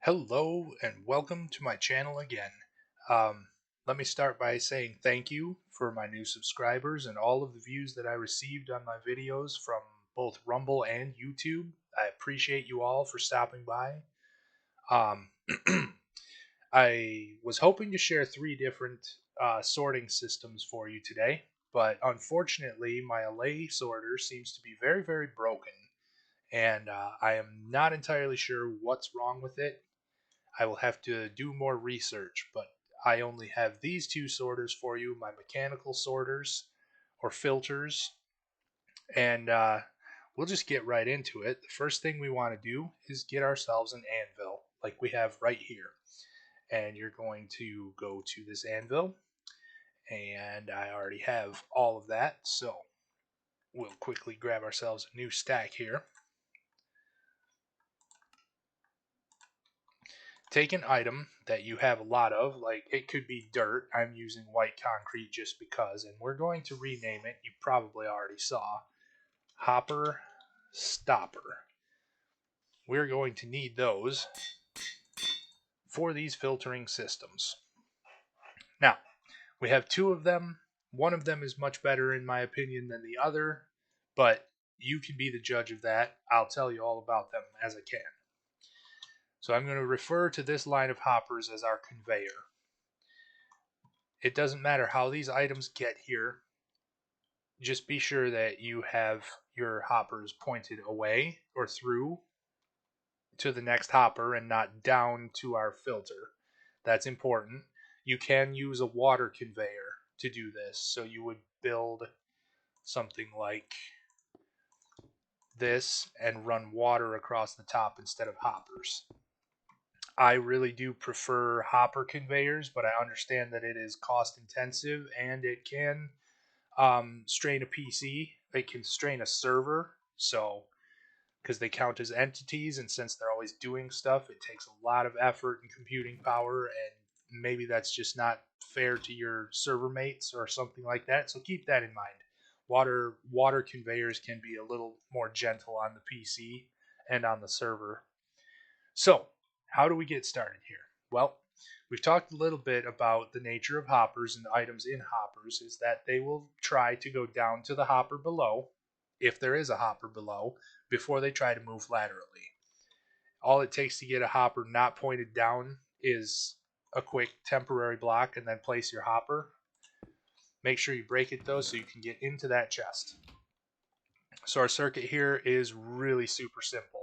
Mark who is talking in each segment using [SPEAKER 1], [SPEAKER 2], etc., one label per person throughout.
[SPEAKER 1] Hello and welcome to my channel again. Um, Let me start by saying thank you for my new subscribers and all of the views that I received on my videos from both Rumble and YouTube. I appreciate you all for stopping by. Um, I was hoping to share three different sorting systems for you today, but unfortunately my Allay sorter seems to be very broken, and I am not entirely sure what's wrong with it. I will have to do more research, but I only have these two sorters for you, my mechanical sorters or filters, and we'll just get right into it. The first thing we want to do is get ourselves an anvil, like we have right here. And you're going to go to this anvil, and I already have all of that, so we'll quickly grab ourselves a new stack here. Take an item that you have a lot of, like it could be dirt. I'm using white concrete just because, and we're going to rename it. You probably already saw hopper stopper. We're going to need those for these filtering systems. Now, we have two of them. One of them is much better, in my opinion, than the other, but you can be the judge of that. I'll tell you all about them as I can. So I'm going to refer to this line of hoppers as our conveyor. It doesn't matter how these items get here, just be sure that you have your hoppers pointed away or through to the next hopper and not down to our filter. That's important. You can use a water conveyor to do this. So you would build something like this and run water across the top instead of hoppers. I really do prefer hopper conveyors, but I understand that it is cost intensive and it can strain a PC. It can strain a server. So, because they count as entities, and since they're always doing stuff, it takes a lot of effort and computing power, and maybe that's just not fair to your server mates or something like that. So keep that in mind. Water conveyors can be a little more gentle on the PC and on the server. So, how do we get started here? Well, we've talked a little bit about the nature of hoppers and items in hoppers is that they will try to go down to the hopper below, if there is a hopper below, before they try to move laterally. All it takes to get a hopper not pointed down is a quick temporary block and then place your hopper. Make sure you break it though so you can get into that chest. So our circuit here is really super simple.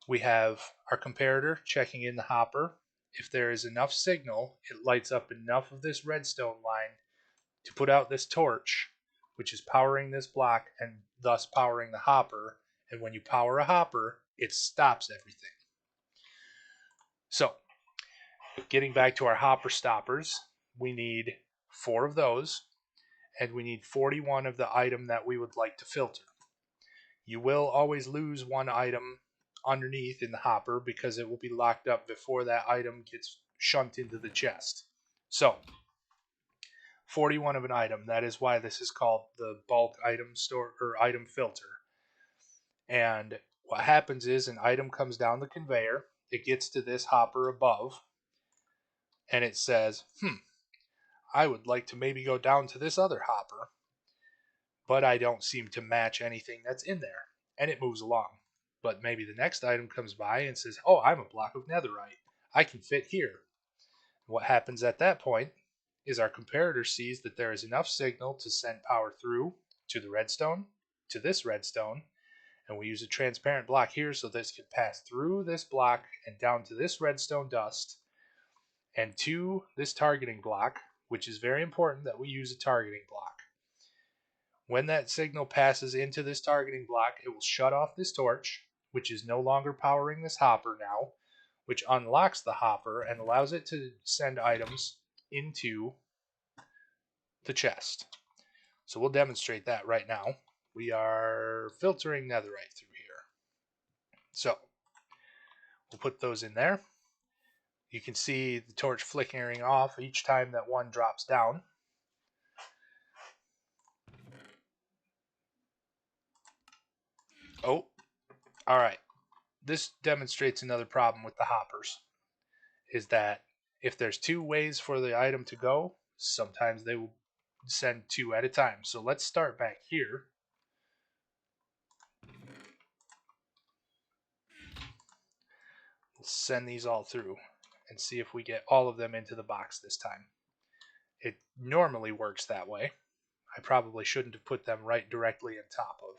[SPEAKER 1] We have our comparator checking in the hopper. If there is enough signal, it lights up enough of this redstone line to put out this torch, which is powering this block and thus powering the hopper. And when you power a hopper, it stops everything. So, getting back to our hopper stoppers, we need 4 of those, and we need 41 of the item that we would like to filter. You will always lose one item underneath in the hopper because it will be locked up before that item gets shunted into the chest. So, 41 of an item. That is why this is called the bulk item store or item filter. And what happens is an item comes down the conveyor, it gets to this hopper above, and it says, I would like to maybe go down to this other hopper, but I don't seem to match anything that's in there. And it moves along. But maybe the next item comes by and says, oh, I'm a block of netherite. I can fit here. What happens at that point is our comparator sees that there is enough signal to send power through to the redstone, to this redstone, and we use a transparent block here so this can pass through this block and down to this redstone dust and to this targeting block, which is very important that we use a targeting block. When that signal passes into this targeting block, it will shut off this torch, which is no longer powering this hopper now, which unlocks the hopper and allows it to send items into the chest. So we'll demonstrate that right now. We are filtering netherite through here. So we'll put those in there. You can see the torch flickering off each time that one drops down. Oh, all right. this demonstrates another problem with the hoppers, is that if there's two ways for the item to go, sometimes they will send two at a time. So let's start back here. We'll send these all through and see if we get all of them into the box this time. It normally works that way. I probably shouldn't have put them right directly on top of.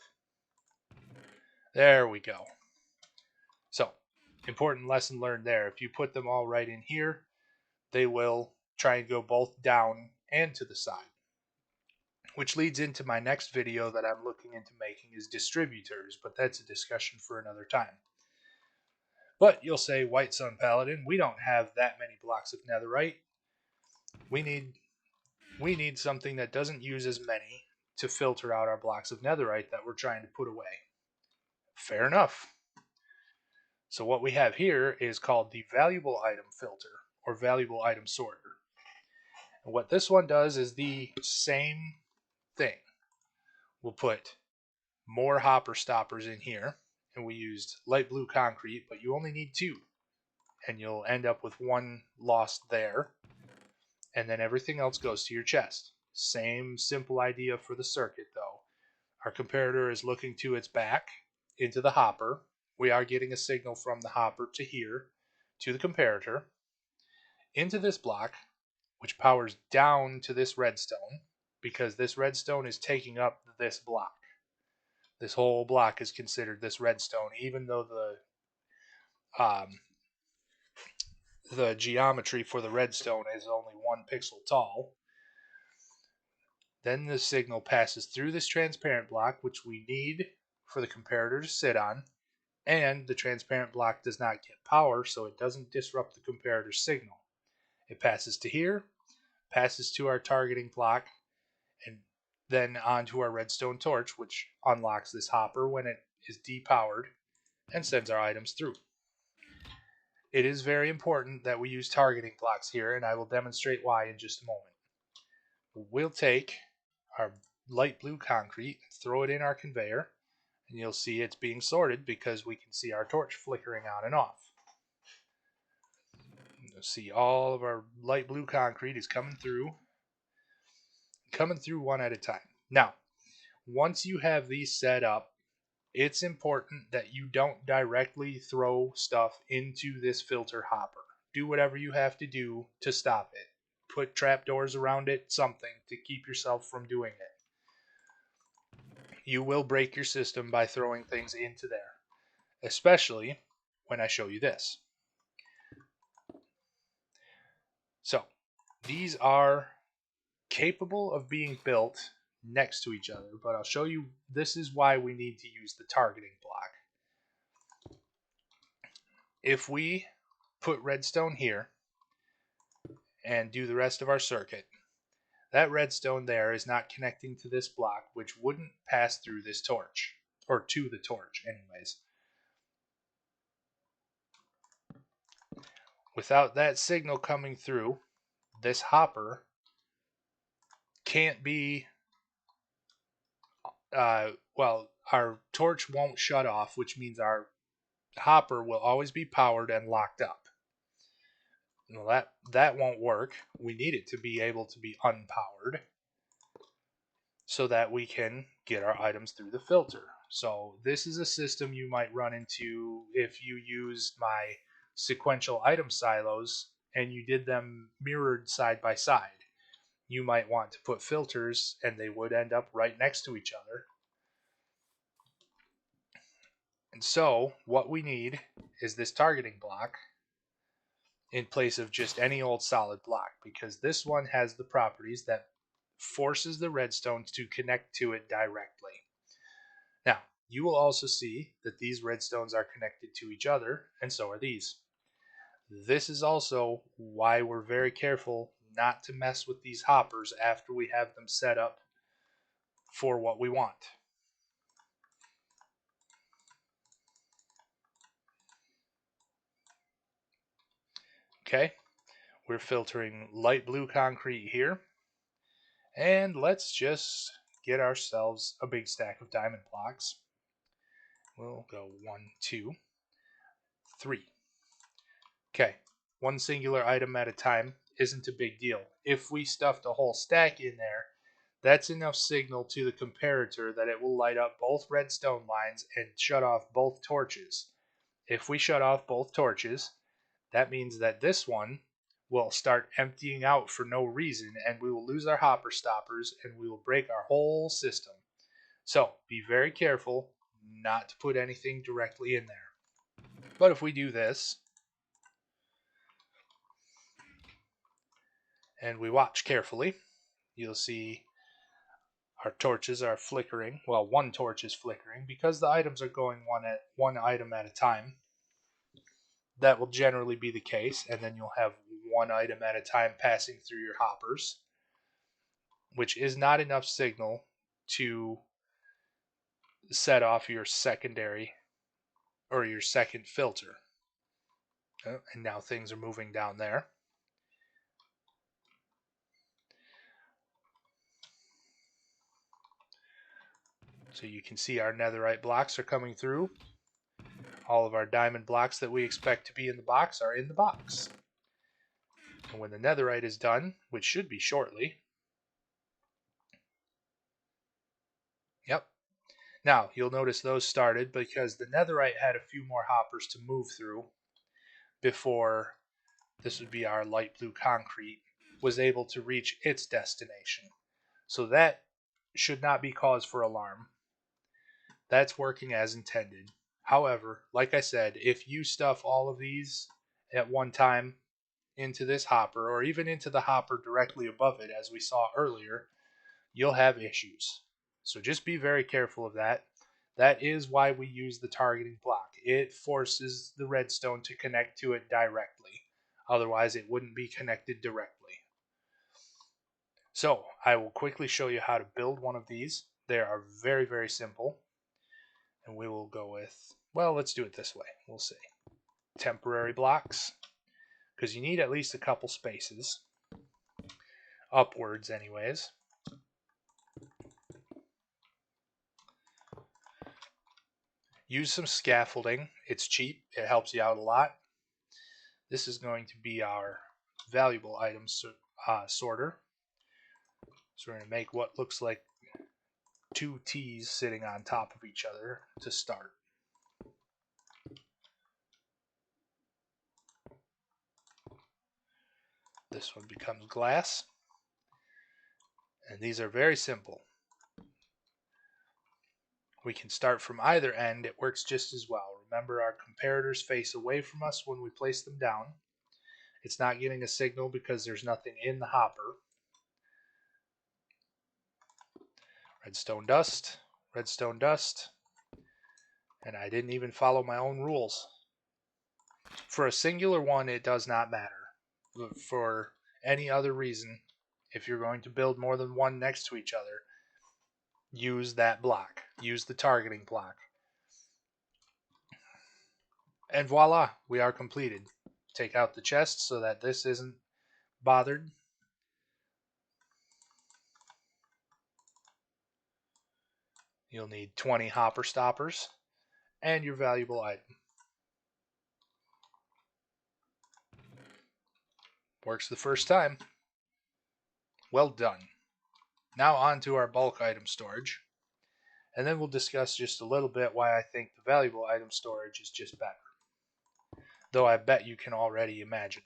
[SPEAKER 1] There we go. So, important lesson learned there. If you put them all right in here, they will try and go both down and to the side. Which leads into my next video that I'm looking into making is distributors, but that's a discussion for another time. But you'll say, White Sun Paladin, we don't have that many blocks of netherite. We need something that doesn't use as many to filter out our blocks of netherite that we're trying to put away. Fair enough. So what we have here is called the valuable item filter or valuable item sorter. And what this one does is the same thing. We'll put more hopper stoppers in here, and we used light blue concrete, but you only need two, and you'll end up with one lost there, and then everything else goes to your chest. Same simple idea for the circuit though. Our comparator is looking to its back into the hopper. We are getting a signal from the hopper to here to the comparator into this block, which powers down to this redstone because this redstone is taking up this block. This whole block is considered this redstone, even though the geometry for the redstone is only 1 pixel tall. Then the signal passes through this transparent block, which we need for the comparator to sit on, and the transparent block does not get power, so it doesn't disrupt the comparator signal. It passes to here, passes to our targeting block, and then onto our redstone torch, which unlocks this hopper when it is depowered and sends our items through. It is very important that we use targeting blocks here, and I will demonstrate why in just a moment. We'll take our light blue concrete, throw it in our conveyor, and you'll see it's being sorted because we can see our torch flickering on and off. You'll see all of our light blue concrete is coming through one at a time. Now, once you have these set up, it's important that you don't directly throw stuff into this filter hopper. Do whatever you have to do to stop it. Put trapdoors around it, something to keep yourself from doing it. You will break your system by throwing things into there, especially when I show you this. So, these are capable of being built next to each other, but I'll show you this is why we need to use the targeting block. If we put redstone here and do the rest of our circuit, that redstone there is not connecting to this block, which wouldn't pass through this torch, or to the torch anyways. Without that signal coming through, this hopper can't be, well, our torch won't shut off, which means our hopper will always be powered and locked up. Well, that won't work. We need it to be able to be unpowered so that we can get our items through the filter. So this is a system you might run into if you use my sequential item silos and you did them mirrored side by side. You might want to put filters and they would end up right next to each other. And so what we need is this targeting block in place of just any old solid block, because this one has the properties that forces the redstone to connect to it directly. Now, you will also see that these redstones are connected to each other, and so are these. This is also why we're very careful not to mess with these hoppers after we have them set up for what we want. Okay, we're filtering light blue concrete here. And let's just get ourselves a big stack of diamond blocks. We'll go 1, 2. 3. Okay, one singular item at a time isn't a big deal. If we stuffed a whole stack in there, that's enough signal to the comparator that it will light up both redstone lines and shut off both torches. If we shut off both torches, that means that this one will start emptying out for no reason, and we will lose our hopper stoppers and we will break our whole system. So be very careful not to put anything directly in there. But if we do this and we watch carefully, you'll see our torches are flickering. Well, one torch is flickering because the items are going one item at a time. That will generally be the case, and then you'll have one item at a time passing through your hoppers, which is not enough signal to set off your secondary or your second filter. And now things are moving down there. So you can see our netherite blocks are coming through. All of our diamond blocks that we expect to be in the box are in the box. And when the netherite is done, which should be shortly. Yep. Now, you'll notice those started because the netherite had a few more hoppers to move through before this would be our light blue concrete was able to reach its destination. So that should not be cause for alarm. That's working as intended. However, like I said, if you stuff all of these at one time into this hopper or even into the hopper directly above it, as we saw earlier, you'll have issues. So just be very careful of that. That is why we use the targeting block. It forces the redstone to connect to it directly. Otherwise, it wouldn't be connected directly. So I will quickly show you how to build one of these. They are very, very simple. And we will go with, well, let's do it this way. We'll say temporary blocks, because you need at least a couple spaces. Upwards, anyways. Use some scaffolding. It's cheap. It helps you out a lot. This is going to be our valuable item sorter. So we're going to make what looks like two T's sitting on top of each other to start. This one becomes glass. And these are very simple. We can start from either end. It works just as well. Remember, our comparators face away from us when we place them down. It's not getting a signal because there's nothing in the hopper. Redstone dust, redstone dust. And I didn't even follow my own rules. For a singular one, it does not matter. For any other reason, if you're going to build more than one next to each other, use that block. Use the targeting block. And voila, we are completed. Take out the chest so that this isn't bothered. You'll need 20 hopper stoppers and your valuable item. Works the first time. Well done. Now on to our bulk item storage. And then we'll discuss just a little bit why I think the valuable item storage is just better. Though I bet you can already imagine.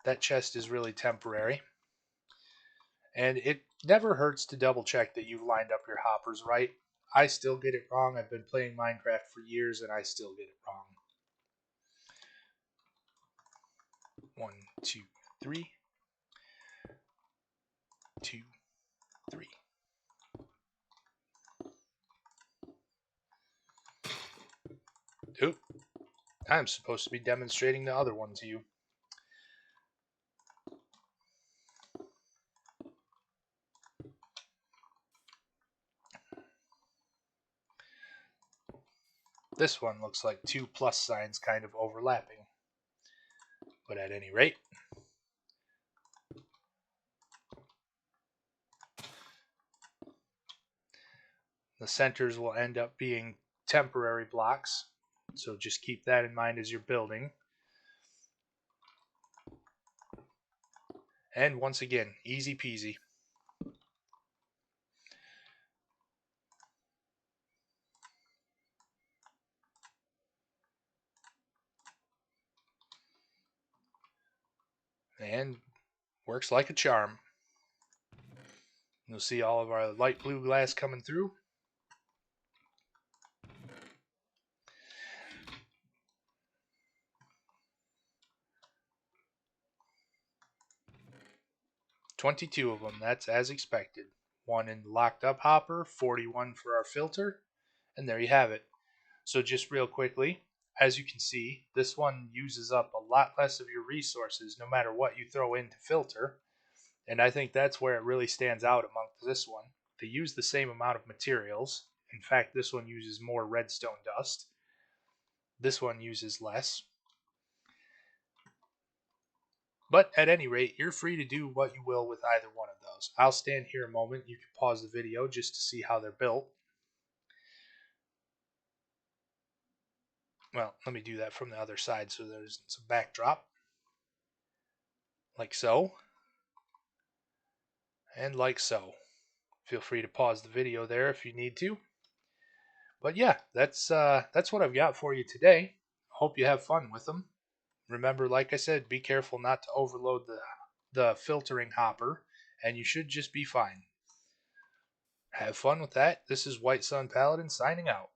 [SPEAKER 1] That chest is really temporary. And it never hurts to double check that you've lined up your hoppers right. I still get it wrong. I've been playing Minecraft for years and I still get it wrong. 1, 2, 3. 2, 3. Oop. I'm supposed to be demonstrating the other one to you. This one looks like two plus signs kind of overlapping. But at any rate, the centers will end up being temporary blocks. So just keep that in mind as you're building. And once again, easy peasy. And works like a charm. You'll see all of our light blue glass coming through. $22 of them, that's as expected. One in the locked up hopper, 41 for our filter, and there you have it. So just real quickly, as you can see, this one uses up a lot less of your resources no matter what you throw in to filter. And I think that's where it really stands out amongst this one. They use the same amount of materials. In fact, this one uses more redstone dust. This one uses less. But at any rate, you're free to do what you will with either one of those. I'll stand here a moment. You can pause the video just to see how they're built. Well, let me do that from the other side so there's some backdrop. Like so. And like so. Feel free to pause the video there if you need to. But yeah, that's what I've got for you today. Hope you have fun with them. Remember, like I said, be careful not to overload the filtering hopper, and you should just be fine. Have fun with that. This is White Sun Paladin signing out.